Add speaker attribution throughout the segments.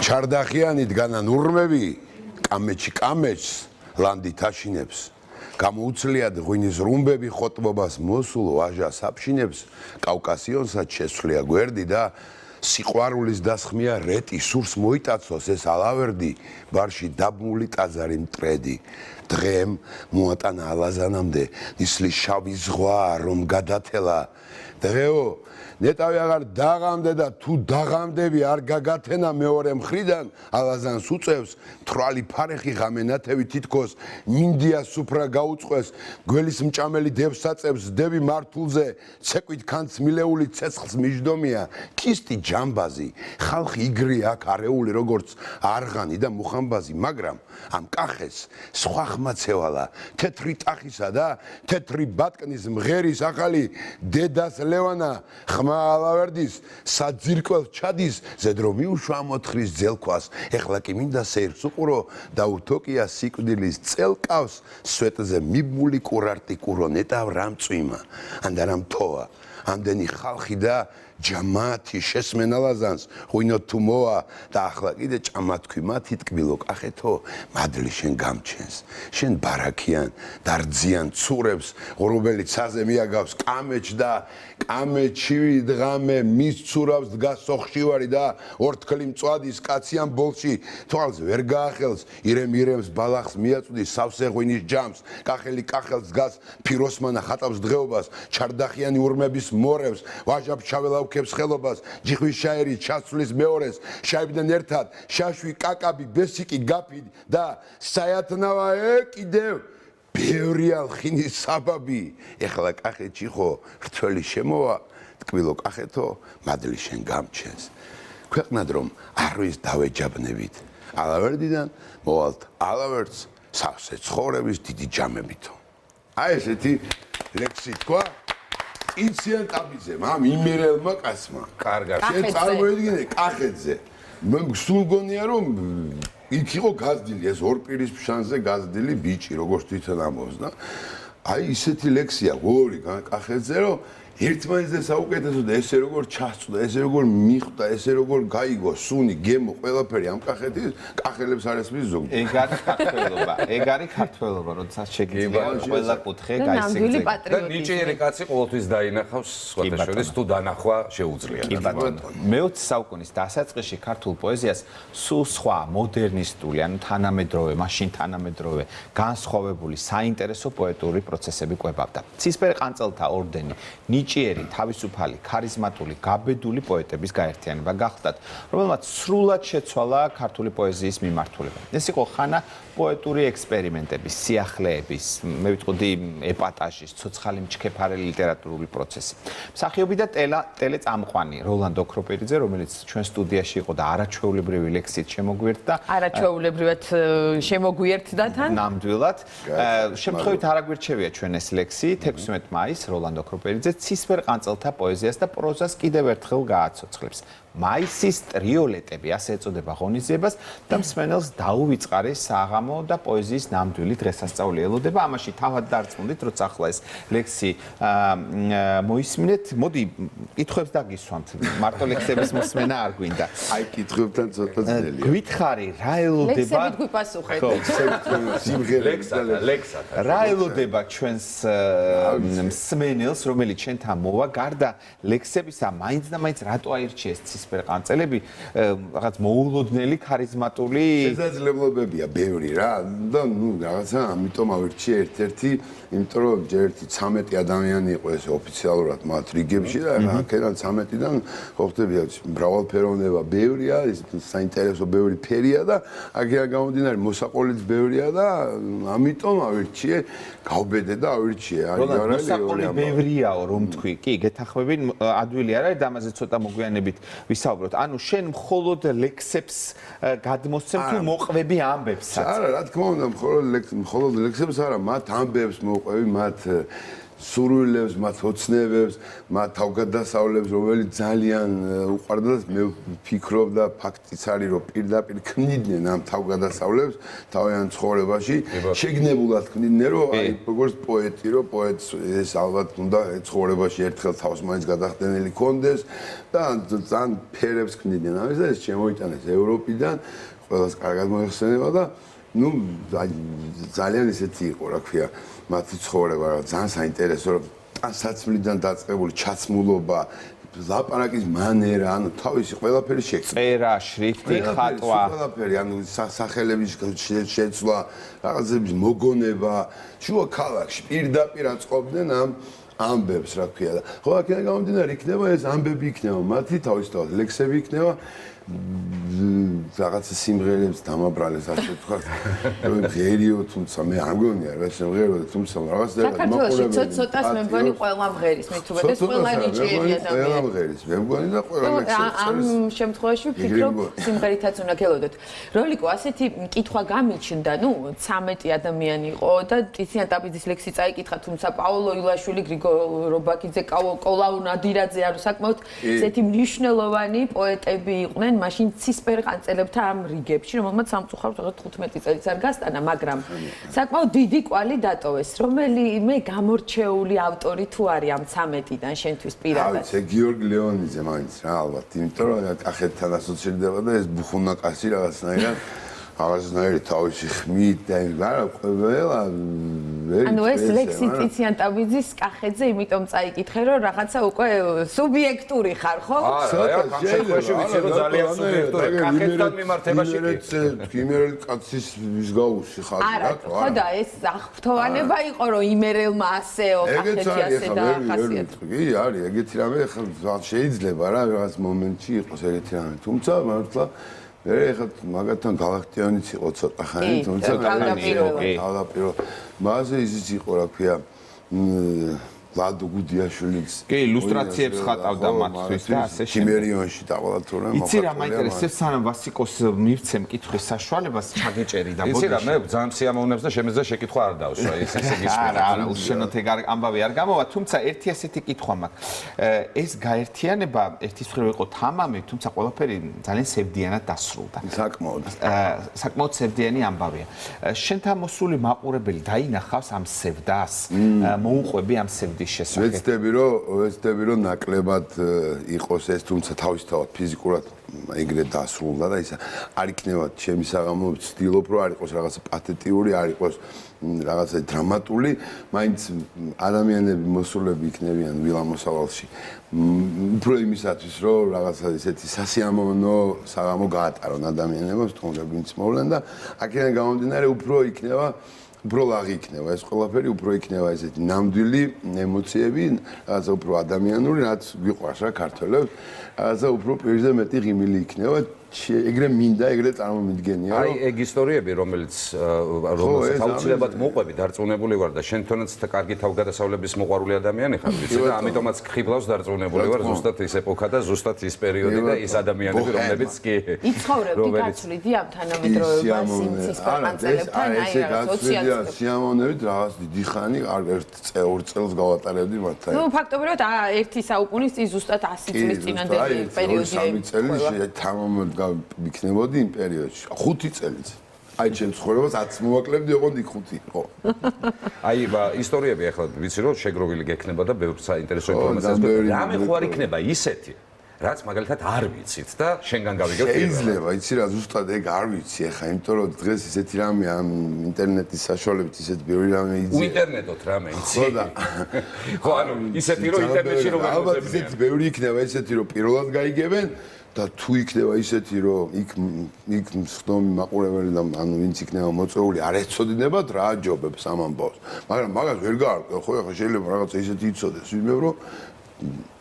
Speaker 1: ჩარდახიანი დგანან ურმები, კამეჩი კამეჩს ლანდით აშინებს. გამოუცლიად ღვინის რუმბები ხოტბობას მოსულ ვაჟას აფშინებს, კავკასიონსაც შესვლია გვერდი და სიყვარულის დასხმია რეტი, სურს მოიტაცოს ეს ალავერდი, ბარში დაბმული ტაძარი მტრედი. დღემ მოატანა ალაზანამდე, ნისლის შავი ზღვა რომ გადათელა. დღეო, ნეტავი აღარ დაღამდე და თუ დაღამდები არ გაგათენა მეორე მხრიდან, ალაზანს უწევს, თვრალი ფარეხი ღამენათევი თითქოს, მინდია სუფრა გაუწყვეს, გველის მჭამელი დევს აწევს, დევი მართულზე, ცეკვით ქანც მილეული ცეცხლს მიჯდომია, ქისტი ჯამბაზი, ხალხი იგრი აქ არეული როგორც არღანი და მუხამბაზი, მაგრამ ამ კახეს სხვა ხმაცევალა, თეთრი ტახისა და თეთრი ბატკნის მღერის ახალი დედას ლევანა ხმა ალავერდის საძირკველს ჩადის, ზედრო მიუშვა მოთხრის ძელქვას, ეხლა კი მინდა სეირს უყურო და უთოკია სიკვდილის წელკავს, სვეტზე მიბმული კურარტი კურო ნეტავ რამ წვიმა, ანდა რამ თოვა, ამდენი ხალხი და ჯამათი შესმენ ალაზანს, ღვინოთ თუ მოვა და ახლა კიდე ჭამათქვი მათი ტკბილო კახეთო, მადლი შენ გამჩენს, შენ ბარაქიან, დარძიან ცურებს, ღრუბელი ცაზე მიაგავს კამეჩ და კამეჩივი დღამე მის ცურავს დგას სოხშივარი და ორთქლი მწვადის კაციან ბოლში, თვალს ვერ გაახელს, ირემ-ირემს ბალახს მიაწვდის სავსე ღვინის ჯამს, კახელი კახელს დგას ფიროსმანა ხატავს დღეობას, ჩარდახიანი ურმების მორევს, ვაჟა ფჩაველავქებს ხელობას, ჯიხვის შაერი ჩასვლის მეორეს, შაიბდნენ ერთად, შაშვი კაკაბი, ბესიკი გაფი და საათნავა კიდევ ბევრი ალხინის საბაბი, ეხლა კახეთში ხო რთველი შემოვა, ტკბილო კახეთო, მადლი შენ გამჩენს. ქვეყნად რომ არ ვის დავეჯაბნებით, ალავერდიდან მოვალთ ალავერდს სავსე ცხოვრების დიდი ჯამებითო. აი ესეთი ლექსი თქვა იციან ტაბიძემ, ამ იმერელმა კაცმა.
Speaker 2: კარგად.
Speaker 1: შენ წარმოედგინე კახეთზე. მე სულ გონია რომ იქ იყო გაზრდილი, ეს ორპირის ფშანზე გაზრდილი ბიჭი, როგორც თვითონ ამბობს და აი ისეთი ლექსია გორი კახეთზე, რომ ერთმანეთზე საუკეთესო და ესე როგორ ჩასწვდა, ესე როგორ მიხვდა, ესე როგორ გაიგო, სუნი, გემო, ყველაფერი ამ კახეთის კახელებს არ ესმის ზოგადად.
Speaker 3: ეგ არის ქართველობა, როდესაც შეგიძლია ყველა კუთხე გაისეგზე.
Speaker 2: და ნიჭიერი კაცი ყოველთვის დაინახავს სხვათა შორის თუ დანახვა შეუძლია.
Speaker 3: მე-20 საუკუნის დასაწყისში ქართულ პოეზიას სულ სხვა მოდერნისტული, ანუ თანამედროვე, მაშინ თანამედროვე, განსხვავებული საინტერესო პოეტური პროცესები კვებავდა. ცისფერ ყანწელთა ორდენი ნიჭიერი, თავისუფალი, ქარიზმატული, გაბედული პოეტების გაერთიანება გახდათ, რომელმაც სრულად შეცვალა ქართული პოეზიის მიმართულება. ეს იყო ხანა პოეტური ექსპერიმენტების, სიახლეების, მე ვიტყოდი ეპატაჟის, ცოცხალი მჩქეფარელი ლიტერატურული პროცესი. მსახიობი და ტელეწამყვანი როლანდ ოქროპირიძე, რომელიც ჩვენ სტუდიაში იყო და არაჩვეულებრივი ლექსით შემოგვიერთდა.
Speaker 4: არაჩვეულებრივად შემოგვიერთდა თან.
Speaker 3: ნამდვილად. შემთხვევით არ აგვირჩევია ჩვენ ეს ლექსი, 16 მაისს როლანდ ოქროპირიძე ცისფერ ყანწელთა პოეზიას და პროზას კიდევ ერთხელ გააცოცხლებს. მაისის ტრიოლეტები, ასე ეწოდება ღონისძიებას და მსმენელს დაუვიწყარი საღამო და პოეზიის ნამდვილი დღესასწაული ელოდება. ამაში თავად დარწმუნდით, როცა ახლა ეს ლექსი მოისმინეთ. მოდი, კითხვებს დაგისვამთ. მარტო ლექსების მოსმენა არ გვინდა.
Speaker 1: აი კითხვებთან ცოტა ძნელია.
Speaker 3: გვითხარი, რა ელოდება?
Speaker 4: ლექსებით გვიპასუხეთ.
Speaker 2: ლექსად.
Speaker 3: რა ელოდება ჩვენს მსმენელს, რომელიც ჩვენთან მოვა, გარდა ლექსებისა, მაინც და მაინც რატო აირჩიეს ცისფერ ყანწელები, რაღაც მოულოდნელი, ქარიზმატული
Speaker 1: შესაძლებლობებია ბევრი რა და ნუ რაღაცა ამიტომ ავირჩიე ერთ-ერთი, იმიტომ რომ ჯერ 13 ადამიანი იყო ეს ოფიციალურად მათ რიგებში და აქედან 13-დან ხო ხდები მრავალფეროვნება ბევრია, ის საინტერესო ბევრი ფერია და აქედან გამომდინარე მოსაყოლიც ბევრია და ამიტომ ავირჩიე, გავბედე და ავირჩიე.
Speaker 3: მოსაყოლი ბევრიაო რომ თქვი, კი, გეთახმები, ადვილი არ არის და ამაზე ცოტა მოგვიანებით ვისაუბროთ. ანუ შენ მხოლოდ ლექსებს გადმოსცემ თუ მოყვები ამბებსაც?
Speaker 1: არა, რა თქმა უნდა, მხოლოდ ლექსებს არა, მათ ამბებს მოყვები, მათ სურვილებს, მათ ოცნებებს, მათ თავგადასავლებს, რომელიც ძალიან უყვარდა და მე ვფიქრობ და ფაქტიც არის, რომ პირდაპირ ქმნიდნენ ამ თავგადასავლებს თავიანთ ცხოვრებაში, შეგნებულად ქმნიდნენ, რომ აი როგორც პოეტი, რომ პოეტს ეს ალბათ უნდა ცხოვრებაში ერთხელ თავს მაინც გადახდენილი კონდეს და ძალიან ფერებს ქმნიდნენ. ამის და ეს შემოიტანეს ევროპიდან, ყველას კარგად მოიხსენება და ну ძალიან ისეთი იყო, რა ქვია, მათი ცხოვრება ძალიან საინტერესო, რომ საცვლიდან დაწყებული ჩაცმულობა, ლაპარაკის მანერა, ანუ თავისი ყველაფერი შექმნა.
Speaker 3: წერა, შრიფტი, ხატვა,
Speaker 1: ყველაფერი, ანუ სახელების შეცვლა, რაღაცების მოგონება, შუა ქალაქში პირდაპირ აწყობდნენ ამ ამბებს, რა ქვია და ხო აქედან გამომდინარე იქნება ეს ამბები იქნება მათი თავისთავად ლექსები იქნება რაღაცა სიმღერებს დამაბრალეს ასე ვთქვათ რომ ღერიო თუმცა მე არ მგონია რა სიმღერო თუმცა რაღაც
Speaker 4: საქართველოში ცოტას მე მგონი ყველა მღერის მithumetes ყველა ნიჭიერი ადამიანი
Speaker 1: ყველა მღერის მე მგონი და ყველა
Speaker 4: ამ შემთხვევაში ვფიქრობ სიმღერითაც უნდა გელოდოთ როლიკო ასეთი კითხვა გამიჩნდა ნუ 13 ადამიანი იყო და ტიციან ტაბიძის ლექსი წაიკითხა თუმცა პაოლო ილაშვილი გრიგო რობაკიძე კოლაუ ნადირაძე არის საკმაოდ ესეთი მნიშვნელოვანი პოეტები იყვნენ მაშინ ცისფერყანწელებთან ამ რიგებში, რომელმაც სამწუხაროდ 15 წელიც არ გასტანა, მაგრამ საკმაოდ დიდი კვალი დატოვეს. რომელიმე გამორჩეული ავტორი თუ არის ამ 13-დან შენთვის პირადად?
Speaker 1: აი, გიორგი ლეონიძე მაინც რა ალბათ, იმიტომ რომ კახეთთან ასოცირდება და ეს ბუხუნაკასი რაღაცნაირი თავისი ხმით და არა ყველა
Speaker 4: ანუ ეს ლექსი ტიციან ტაბიძის კახეთზე იმიტომ წაიკითხე რომ რაღაცა უკვე სუბიექტური ხარ ხო?
Speaker 2: არა, ამ შემთხვევაში ვიცი რომ ძალიან სუბიექტური კახეთთან მიმართებაში
Speaker 1: კი იმერელი კაცის ვისგაუსი ხარ
Speaker 4: რა თქმა უნდა და ეს აღფრთოვანება იყო რომ იმერელმა ასეო კახეთი ასე და ხასიათი
Speaker 1: კი არის ეგეთი რამე ხა შეიძლება რა რაღაც მომენტში იყოს ეგეთი რამე თუმცა მართლა ეხლა მაგათთან galaktionიც იყო ცოტა ხანი, თუმცა თავდაპირველად. მასე ისიც იყო, რა ქვია, ლადო გუდიაშვილიც.
Speaker 3: კი, ილუსტრაციებს ხატავდა მათთვის და ასე შემდეგ.
Speaker 1: ჩიმერიონში დაყოლათ თორემ მოხდა.
Speaker 3: იცი რა მაინტერესებს, სანამ ვასიკოს მივცემ კითხვის საშუალებას, ჩაგეჭერი და ბოდიში.
Speaker 2: იცი რა, მე ძალიან სიამოვნებს და შემეძა შეკითხვა არ დავსვა, ეს გისმენთ.
Speaker 3: არა, უშენოთ ეგ ამბავი არ გამოვა, თუმცა ერთი ასეთი კითხვა მაქვს. ეს გაერთიანება ერთის მხრივ იყო თამამი, თუმცა ყველაფერი ძალიან სევდიანად დასრულდა. საკმაოდ სევდიანი ამბავია. შენთან მოსული მაყურებელი დაინახავს ამ სევდას, მოუყვები ამ სევდას
Speaker 1: ვეცდები რომ ნაკლებად იყოს ეს თუმცა თავისთავად ფიზიკურად ეგრე დასრულდა და ისა არ იქნება ჩემი საღამო ვცდილობ რომ არ იყოს რაღაცა პათეტიური არ იყოს რაღაცა დრამატული მაინც ადამიანები მოსულები იქნებიან ვილამოსავალში უფრო იმისათვის რომ რაღაცა ისეთი სასიამოვნო საღამო გაატარონ ადამიანებმა თუნდაც ვინც მოვლენ და აქედან გამომდინარე უფრო იქნება უფრო ლაღი იქნება ეს ყველაფერი უფრო იქნება ესეთი ნამდვილი ემოციები რაღაცა უფრო ადამიანური რაც გვიყვარს რა ქართველებს რაღაცა უფრო პირზე მეტი ღიმილი იქნება ეგრე მინდა ეგრე წარმომიდგენია
Speaker 2: აი ეგ ისტორიები რომელიც აუცილებლად მოყვები დარწმუნებული ვარ და შენ თვითონაც კარგი თავგადასავლების მოყვარული ადამიანი ხარ ვიცი და ამიტომაც ხიბლავს დარწმუნებული ვარ ზუსტად ის ეპოქა და ზუსტად ის პერიოდი და ის ადამიანები რომლებიც კი
Speaker 4: იცხოვრებდი გაცვლიდი ამ თანამედროვეობას იმ ცისფერყანწელებთან აი რაღაც 20
Speaker 1: სიამოვნებით რაღაც დიდი ხანი ერთ წელს გავატარებდი მათთან
Speaker 4: ნუ ფაქტობრივად ერთი საუკუნის წინ ზუსტად 100 წლის წინანდელი პერიოდი
Speaker 1: 3 წელი თამამად იქნებოდი იმ პერიოდში 5 წელიც აი ჩემს ცხოვრებას 10 მოვაკლებდი ოღონდ იქ 5 იყო
Speaker 2: აი ისტორიები ახლა ვიცი რომ შეგროვილი გექნება და ბევრ საინტერესო ინფორმაციას გქონდა რამე ხო არ იქნება ისეთი რაც მაგალითად არ ვიცით და შენგან გავიგებ
Speaker 1: შეიძლება იცი რა ზუსტად ეგ არ ვიცი ახლა იმიტომ რომ დღეს ისეთი რამე ამ ინტერნეტის საშუალებით ისეთი ბევრი რამე იძლევა
Speaker 2: ინტერნეტოთ რამე იცი ხო ანუ ისეთი რომ ინტერნეტში რომ
Speaker 1: ალბათ ისეთი ბევრი იქნება ისეთი რომ პირველად გაიგებენ და თუ იქნება ისეთი რომ იქ მსხდომი მაყურებელი და ანუ ვინც იქნება მოწეული არ ეცოდინებათ რა ჯობებს ამ ამბავს მაგრამ მაგას ვერ გაარკვევ ხო ახლა შეიძლება რაღაცა ისეთი იცოდეს ვინმე რომ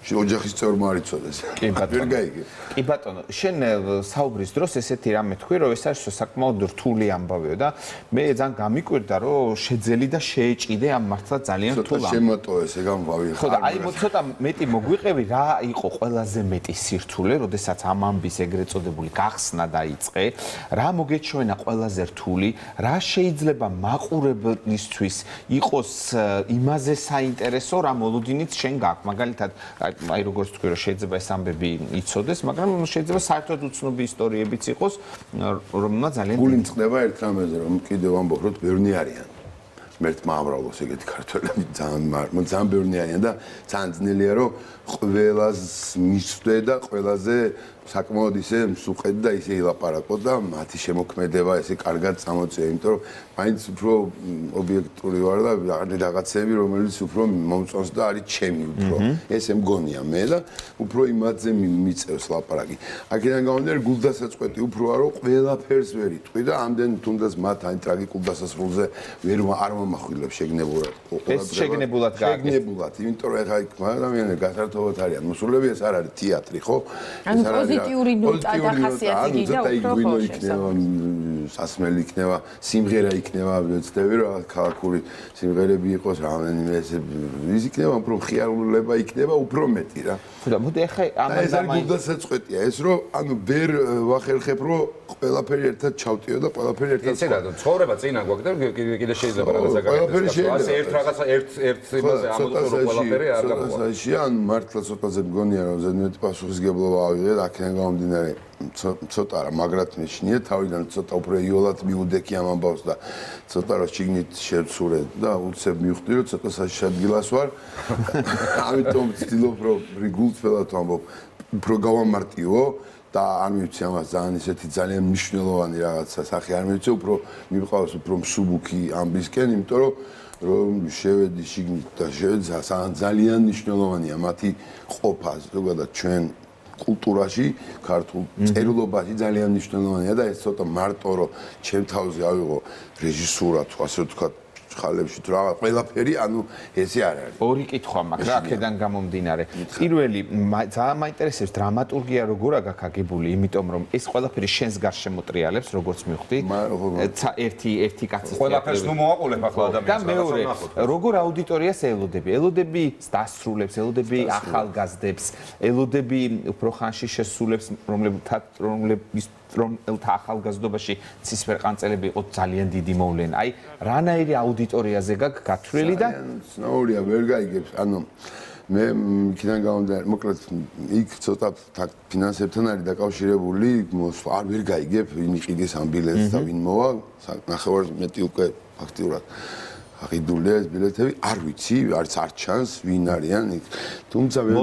Speaker 1: ოჯახის წევრმა არ იცოდეს. ვერ გაიგე.
Speaker 3: კი ბატონო, შენ საუბრის დროს ესეთი რამე თქვი, რომ ეს არის საკმაოდ რთული ამბავიო და მე ძალიან გამიკვირდა, რომ შეძელი და შეეჭიდე ამ მართლა ძალიან რთულ
Speaker 1: ცოტა შემატოეს ეგ ამბავი.
Speaker 3: ხო და აი ცოტა მეტი მოგვიყევი, რა იყო ყველაზე მეტი სირთულე, როდესაც ამ ამბის ეგრეთ წოდებული გახსნა დაიწყე, რა მოგეჩვენა ყველაზე რთული, რა შეიძლება მაყურებლისთვის იყოს იმაზე საინტერესო, რა მოლოდინიც შენ გაქვს, მაგალითად აი როგორც თქვი რომ შეიძლება ეს ამბები იცოდეს, მაგრამ შეიძლება საერთოდ უცნობი ისტორიებიც იყოს, რომელმაც ძალიან
Speaker 1: გული მწყდება ერთ რამეზე, რომ კიდევ ამბობ, რომ ბევრნი არიან. მერტმა ამრავლოს ეგეთი ქართველები ძალიან ბევრნი არიან და ძალიან ძნელია, რომ ყველას მისვდე და ყველაზე საკმაოდ ისე მსუყეთ და ისე ილაპარაკო და მათი შემოქმედება ესე კარგად წამოწია, იმიტომ რომ მაინც უფრო ობიექტური ვარ და რაღაცები, რომელიც უფრო მომწონს და არის ჩემი უფრო. ესე მგონია მე და უფრო იმათზე მიწევს ლაპარაკი. აქედან გამომდინარე, გულდასაწყვეტი უფრო არო ყველაფერს ვერ იტყვი და ამდენ თუნდაც მათ აი ტრაგიკულ დასასრულზე არ მომახვილებს შეგნებულად.
Speaker 3: ეს შეგნებულად გააკეთე.
Speaker 1: შეგნებულად, იმიტომ რომ ეხა იქ ადამიანები გასართობად არიან მოსულები, ეს არ არის თეატრი, ხო?
Speaker 4: ანუ პოზიტიური ნოტა და ხასიათი და უფრო
Speaker 1: ხო იქნება, სასმელი იქნება, სიმღერა იქნება, ვეცდები რომ ქალაქური სიმღერები იყოს, რამდენიმე ესე ის იქნება, უფრო მხიარულება იქნება, უფრო მეტი რა.
Speaker 3: ხო და მოდი ახლა
Speaker 1: ეს არის გულდასაწყვეტია, ეს რომ ანუ ვერ ვახერხებ, რომ ყველაფერი ერთად ჩავტიო და ყველაფერი ერთად.
Speaker 2: იცი რა, ცხოვრება წინა გვაქვს და კიდე შეიძლება რაღაცა გაკეთდეს. ასე ერთ რაღაცა ერთ იმაზე ამოწურო ყველაფერი არ გამოვა.
Speaker 1: ან მართლა ცოტაზე მგონია რომ ზედმეტი პასუხისგებლობა ავიღე და აქედან გამომდინარე ცოტა რა მაგრად მეშინია თავიდან ცოტა უფრო იოლად მიუდექი ამ ამბავს და ცოტა რა შიგნით შევცურე და უცებ მივხვდი რომ ცოტა საშიში ადგილას ვარ. ამიტომ ვცდილობ რომ რიგულწრფელად ვამბობ, უფრო გავამარტივო და არ მივცი ამას ძალიან ისეთი ძალიან მნიშვნელოვანი რაღაცა სახე არ მივცე, უფრო მივყავს უფრო მსუბუქი ამბისკენ, იმიტომ რომ შევედი შიგნით და შევედი ძალიან მნიშვნელოვანია მათი ყოფა ზოგადად ჩვენ კულტურაში, ქართულ წერილობაში ძალიან მნიშვნელოვანია და ეს ცოტა მარტო რომ ჩემ თავზე ავიღო რეჟისურა თუ ასე ვთქვათ ხალებში თუ რაღაც ყველაფერი, ანუ ესე არ არის.
Speaker 3: ორი კითხვა მაქვს რა აქედან გამომდინარე. პირველი ძალიან მაინტერესებს დრამატურგია როგორ აქვს აგებული, იმიტომ რომ ეს ყველაფერი შენს გარშემო ტრიალებს, როგორც მივხვდი. ერთი კაცის
Speaker 2: ყველაფერს ნუ მოაყოლებ ახლა ადამიანს.
Speaker 3: და მეორე, როგორ აუდიტორიას ელოდები? ელოდები დასრულებს, ელოდები ახალგაზრდებს, ელოდები უფრო ხანში შესულებს, რომელთა ახალგაზრდობაში ცისფერყანწელები იყო ძალიან დიდი მოვლენა. აი, რანაირი აუდიტორიაზე გაქვს გათვლილი და
Speaker 1: ცნაურია, ვერ გაიგებს. ანუ მე იქიდან გამომდინარე, მოკლედ იქ ცოტა ფინანსებთან არის დაკავშირებული, არ ვერ გაიგებ, ვინ იყიდეს ამ ბილეთს და ვინ მოვა, ნახევარ მეტი უკვე ფაქტიურად აღიდულია ეს ბილეთები, არ ვიცი, არც არ ჩანს ვინ არიან იქ. თუმცა მე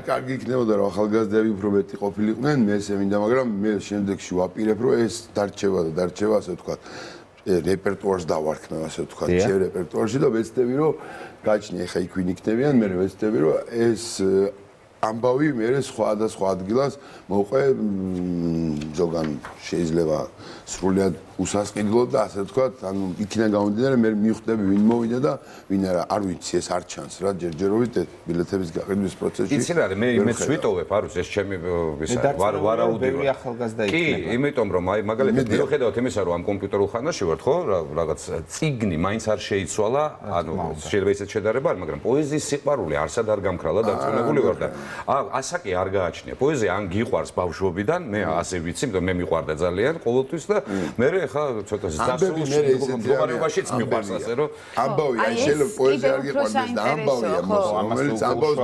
Speaker 1: კარგი იქნებოდა რომ ახალგაზრდები უფრო მეტი ყოფილიყვნენ, მე ესე მინდა, მაგრამ მე შემდეგში ვაპირებ რომ ეს დარჩება და დარჩება, ასე ვთქვათ, რეპერტუარს დავარქმევ, ასე ვთქვათ, ჩემ რეპერტუარში და ვეცდები რომ გაჩნია ხა იქ ვინ იქნებიან, მე ვეცდები რომ ეს ამბავი მე სხვა და სხვა ადგილას მოყვე ზოგან შეიძლება სრულიად უსასყიდლოდ და ასე ვთქვათ, ანუ იქიდან გამომდინარე მე მივხვდები ვინ მოვიდა და ვინ არა, არ ვიცი, ეს არ ჩანს რა ჯერჯერობით ბილეთების გაყიდვის პროცესში.
Speaker 2: იცი რა, მე იმეც ვიტოვებ, არ ვიცი, ეს ჩემი ვარაუდია. კი, იმიტომ რომ აი მაგალითად მიუხედავად იმისა, რომ ამ კომპიუტერულ ხანაში ვართ, ხო, რაღაც წიგნი მაინც არ შეიცვალა, ანუ შეიძლება ისეთ შედარება არ, მაგრამ პოეზიის სიყვარული არსად არ გამქრალა და წონებული ვარ და ასაკი არ გააჩნია. პოეზია ან გიყვარს ბავშვობიდან, მე ასე ვიცი, იმიტომ მე მიყვარდა ძალიან ყოველთვის და მე ხა ცოტა ზასწავლოს მდგომარეობაშიც მიყვარს ასე რომ
Speaker 1: ამბავი აი შეიძლება პოეზია არ გიყვარდეს და ამბავია რომელიც ამბავს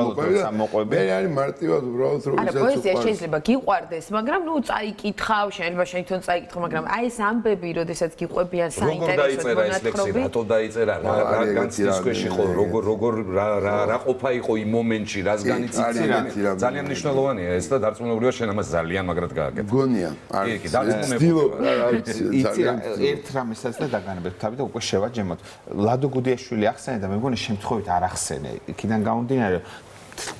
Speaker 1: მოყვება მე არის მარტივად უბრალოდ რომ
Speaker 4: ისე პოეზია შეიძლება გიყვარდეს მაგრამ ნუ წაიკითხავ შეიძლება შენ თვითონ წაიკითხო მაგრამ აი ეს ამბები როდესაც გიყვებიან საინტერესო მონათხრობი
Speaker 2: რატო დაიწერა რა განცდის ქვეშ იყო როგორ რა ყოფა იყო იმ მომენტში რას განიცდიდა ძალიან მნიშვნელოვანია ეს და დარწმუნებულია შენ ამას ძალიან მაგრად გააკეთე
Speaker 1: გონია
Speaker 2: კი დარწმუნებული
Speaker 3: ერთ რამესაც და დაგანებეთ თავი და უკვე შევაჯემოთ. ლადო გუდიაშვილი ახსენე და მე მგონი შემთხვევით არ ახსენე. იქიდან გამომდინარე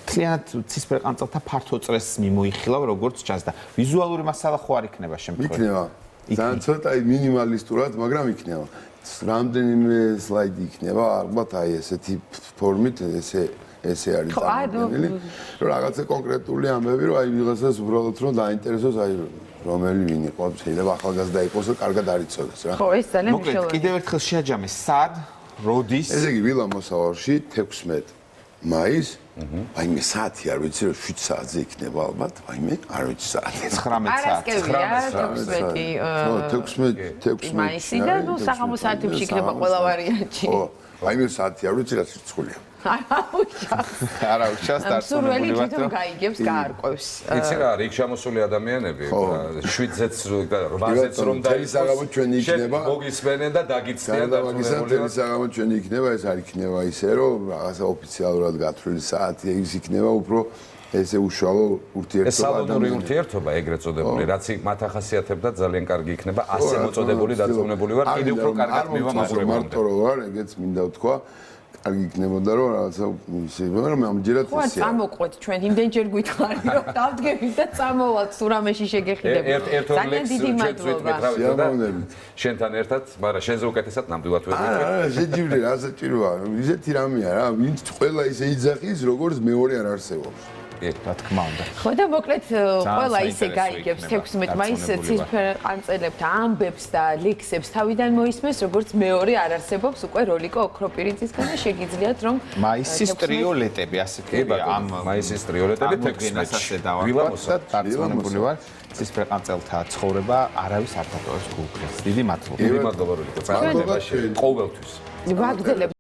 Speaker 3: თლიანად ცისფერყანწელთა ფართო წრესს მიმოიხილავ როგორც ჩანს და ვიზუალური მასალა ხო არ იქნება შემთხვევით.
Speaker 1: იქნება. ძალიან ცოტა მინიმალისტურად, მაგრამ იქნება. რამდენიმე სლაიდი იქნება, ალბათ აი ესეთი ფორმით, ესე ესე არის წარმოქმნილი, რომ რაღაცა კონკრეტული ამბები, რომ აი ვიღაცას უბრალოდ რომ დაინტერესოს, აი რომელი ვინ იყო, შეიძლება ახალგაზრდა იყოს და კარგად არ იცოდეს რა.
Speaker 4: ხო, ეს ძალიან
Speaker 3: მოკლედ,
Speaker 4: მნიშვნელოვანია.
Speaker 3: კიდევ ერთხელ შეაჯამე, სად, როდის?
Speaker 1: ესე იგი ვილა მოსავალში 16 მაისს, აიმე საათი არ ვიცი, რომ 7 საათზე იქნება ალბათ, აიმე, არ ვიცი საათი.
Speaker 3: 19 საათი.
Speaker 4: არასკევია 16 მაისი და ნუ საღამო საათებში იქნება ყველა ვარიანტი.
Speaker 1: ხო, აიმე საათი არ ვიცი, რაც რიცხვია.
Speaker 3: არა, უშავს
Speaker 4: სურველი
Speaker 3: დარწმუნებული
Speaker 4: თვითონ გაიგებს, გაარკვევს.
Speaker 2: იცი რა, იქ შემოსული ადამიანები 7-ზეც 8-ზეც რომ
Speaker 1: მთელი საღამო ჩვენი იქნება.
Speaker 2: მოგისმენენ და დაგიცდიან
Speaker 1: და მაგისა მთელი საღამო ჩვენი იქნება, ეს არ იქნება ისე, რომ რაღაცა ოფიციალურად გათვლილი საათი ის იქნება, უფრო ესე უშუალო ურთიერთობა.
Speaker 2: ეს სალონური ურთიერთობა ეგრეთ წოდებული, რაც მათ ახასიათებდა ძალიან კარგი იქნება, ასე მოწოდებული დარწმუნებული ვარ, კიდევ უფრო კარგად მივა მაყურებელს.
Speaker 1: მარტო რო ვარ, ეგეც მინდა ვთქვა. კარგი იქნებოდა რომ რაღაცა ისე, მაგრამ ამჯერად
Speaker 4: ხო,
Speaker 1: ისეა.
Speaker 4: წამოყვეთ ჩვენ იმდენჯერ გითხარი, რომ დავდგებით და წამოვალთ სურამეში შეგეხიდებით. ძალიან დიდი მადლობა.
Speaker 2: შენთან ერთად, მაგრამ შენზე უკეთესად ნამდვილად ვერ ვიტყვი.
Speaker 1: არა, შეჯიბრე, რა საჭიროა. ისეთი რამეა რა, ვინც ყველა ისე იძახის, როგორც მეორე არ არსებობს.
Speaker 3: რა თქმა უნდა.
Speaker 4: ხო და მოკლედ ყველა ისე
Speaker 3: საინტერესო
Speaker 4: გაიგებს
Speaker 3: იქნება,
Speaker 4: 16 მაისს
Speaker 3: დარწმუნებული
Speaker 4: ცისფერყანწელებთა ამბებს და ლექსებს თავიდან მოისმეს, როგორც მეორე არ არსებობს უკვე როლიკო ოქროპირიცისგან და შეგიძლიათ რომ
Speaker 3: მაისის ტრიოლეტები ასეთია ამ
Speaker 2: მაისის ტრიოლეტები 16-ში.
Speaker 3: ასე დავარქვათ და დარწმუნებული ვარ, ცისფერყანწელთა ცხოვრება არავის არ დატოვებს გულგრილს. დიდი მადლობა.
Speaker 2: დიდი მადლობა როლიკო. წარმატებაში ყოველთვის.
Speaker 4: ვაგრძელებ